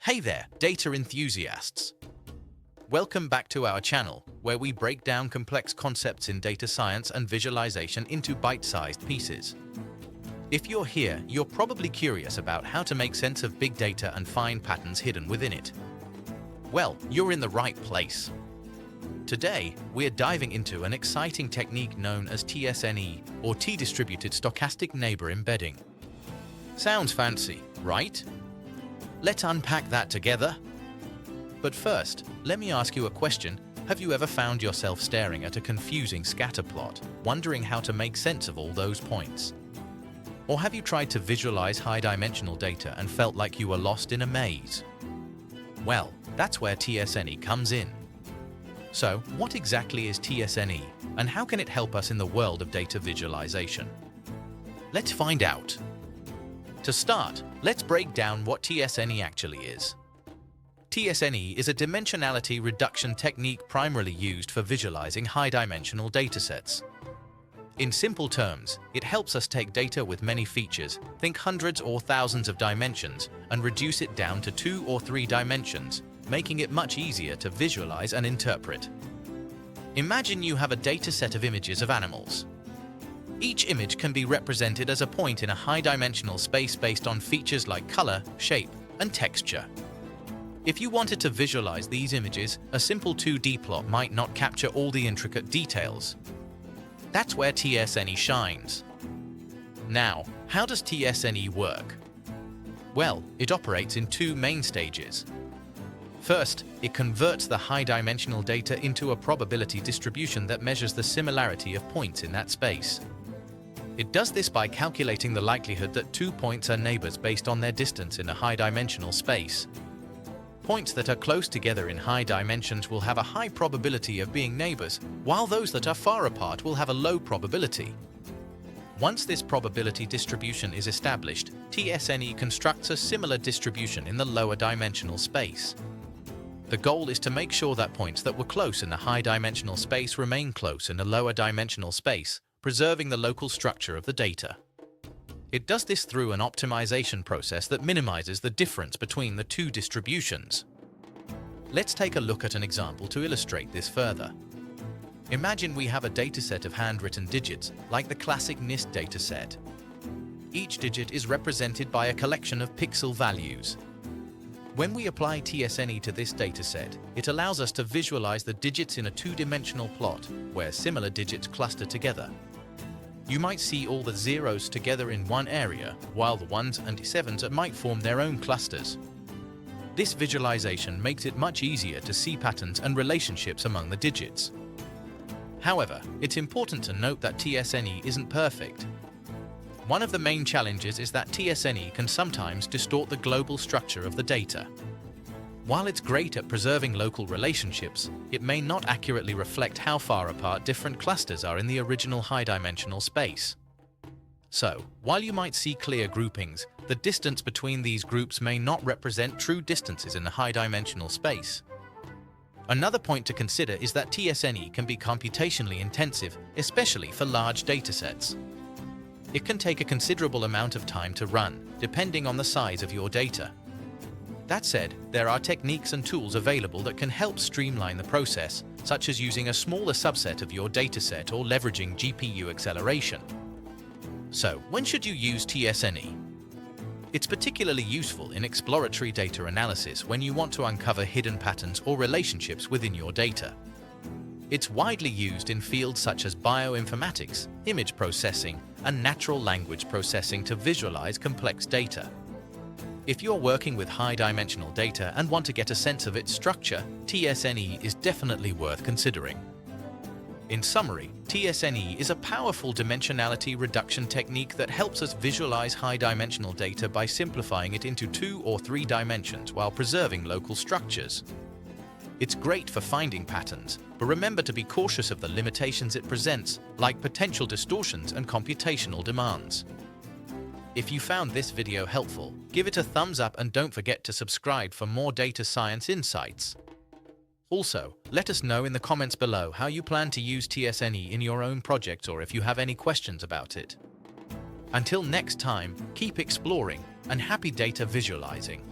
Hey there, data enthusiasts! Welcome back to our channel, where we break down complex concepts in data science and visualization into bite-sized pieces. If you're here, you're probably curious about how to make sense of big data and find patterns hidden within it. Well, you're in the right place. Today, we're diving into an exciting technique known as t-SNE, or T-Distributed Stochastic Neighbor Embedding. Sounds fancy, right? Let's unpack that together. But first, let me ask you a question. Have you ever found yourself staring at a confusing scatter plot, wondering how to make sense of all those points? Or have you tried to visualize high-dimensional data and felt like you were lost in a maze? Well, that's where t-SNE comes in. So, what exactly is t-SNE, and how can it help us in the world of data visualization? Let's find out. To start, let's break down what t-SNE actually is. t-SNE is a dimensionality reduction technique primarily used for visualizing high-dimensional datasets. In simple terms, it helps us take data with many features, think hundreds or thousands of dimensions, and reduce it down to 2 or 3 dimensions, making it much easier to visualize and interpret. Imagine you have a dataset of images of animals. Each image can be represented as a point in a high-dimensional space based on features like color, shape, and texture. If you wanted to visualize these images, a simple 2D plot might not capture all the intricate details. That's where t-SNE shines. Now, how does t-SNE work? Well, it operates in 2 main stages. First, it converts the high-dimensional data into a probability distribution that measures the similarity of points in that space. It does this by calculating the likelihood that 2 points are neighbors based on their distance in a high-dimensional space. Points that are close together in high dimensions will have a high probability of being neighbors, while those that are far apart will have a low probability. Once this probability distribution is established, t-SNE constructs a similar distribution in the lower dimensional space. The goal is to make sure that points that were close in the high-dimensional space remain close in the lower dimensional space, preserving the local structure of the data. It does this through an optimization process that minimizes the difference between the 2 distributions. Let's take a look at an example to illustrate this further. Imagine we have a dataset of handwritten digits, like the classic NIST dataset. Each digit is represented by a collection of pixel values. When we apply t-SNE to this dataset, it allows us to visualize the digits in a 2-dimensional plot, where similar digits cluster together. You might see all the zeros together in one area, while the 1s and 7s might form their own clusters. This visualization makes it much easier to see patterns and relationships among the digits. However, it's important to note that t-SNE isn't perfect. One of the main challenges is that t-SNE can sometimes distort the global structure of the data. While it's great at preserving local relationships, it may not accurately reflect how far apart different clusters are in the original high-dimensional space. So, while you might see clear groupings, the distance between these groups may not represent true distances in the high-dimensional space. Another point to consider is that t-SNE can be computationally intensive, especially for large datasets. It can take a considerable amount of time to run, depending on the size of your data. That said, there are techniques and tools available that can help streamline the process, such as using a smaller subset of your dataset or leveraging GPU acceleration. So, when should you use t-SNE? It's particularly useful in exploratory data analysis when you want to uncover hidden patterns or relationships within your data. It's widely used in fields such as bioinformatics, image processing, and natural language processing to visualize complex data. If you're working with high-dimensional data and want to get a sense of its structure, t-SNE is definitely worth considering. In summary, t-SNE is a powerful dimensionality reduction technique that helps us visualize high-dimensional data by simplifying it into 2 or 3 dimensions while preserving local structures. It's great for finding patterns, but remember to be cautious of the limitations it presents, like potential distortions and computational demands. If you found this video helpful, give it a thumbs up and don't forget to subscribe for more data science insights. Also, let us know in the comments below how you plan to use t-SNE in your own projects or if you have any questions about it. Until next time, keep exploring and happy data visualizing.